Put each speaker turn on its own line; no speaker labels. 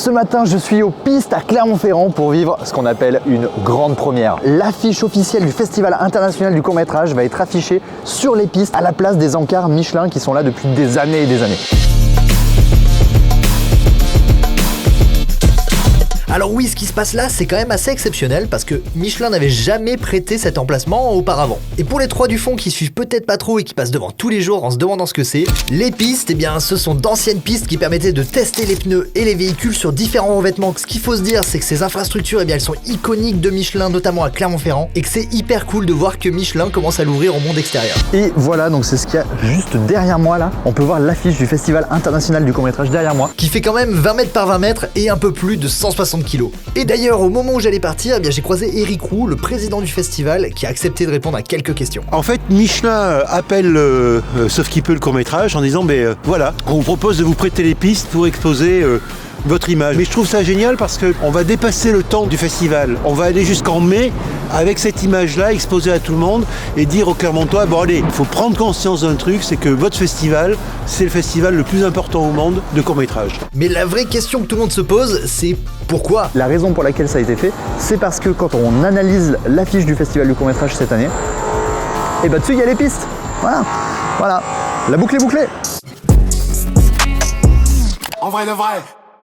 Ce matin, je suis aux pistes à Clermont-Ferrand pour vivre ce qu'on appelle une grande première. L'affiche officielle du Festival international du court-métrage va être affichée sur les pistes à la place des encarts Michelin qui sont là depuis des années et des années.
Alors oui, ce qui se passe là, c'est quand même assez exceptionnel parce que Michelin n'avait jamais prêté cet emplacement auparavant. Et pour les trois du fond qui suivent peut-être pas trop et qui passent devant tous les jours en se demandant ce que c'est, les pistes, eh bien ce sont d'anciennes pistes qui permettaient de tester les pneus et les véhicules sur différents revêtements. Ce qu'il faut se dire, c'est que ces infrastructures, eh bien elles sont iconiques de Michelin, notamment à Clermont-Ferrand, et que c'est hyper cool de voir que Michelin commence à l'ouvrir au monde extérieur.
Et voilà, donc c'est ce qu'il y a juste derrière moi là. On peut voir l'affiche du Festival international du court-métrage derrière moi.
Qui fait quand même 20 mètres par 20 mètres et un peu plus de 160 kilos. Et d'ailleurs, au moment où j'allais partir, eh bien, j'ai croisé Eric Roux, le président du festival, qui a accepté de répondre à quelques questions.
En fait, Michelin appelle sauf qui peut le court-métrage en disant voilà, on vous propose de vous prêter les pistes pour exposer votre image. Mais je trouve ça génial parce qu'on va dépasser le temps du festival. On va aller jusqu'en mai avec cette image-là exposée à tout le monde et dire aux Clermontois, bon allez, il faut prendre conscience d'un truc, c'est que votre festival, c'est le festival le plus important au monde de court-métrage.
Mais la vraie question que tout le monde se pose, c'est pourquoi ?
La raison pour laquelle ça a été fait, c'est parce que quand on analyse l'affiche du Festival du court-métrage cette année, et bah dessus il y a les pistes. Voilà, la boucle est bouclée.
En vrai de vrai.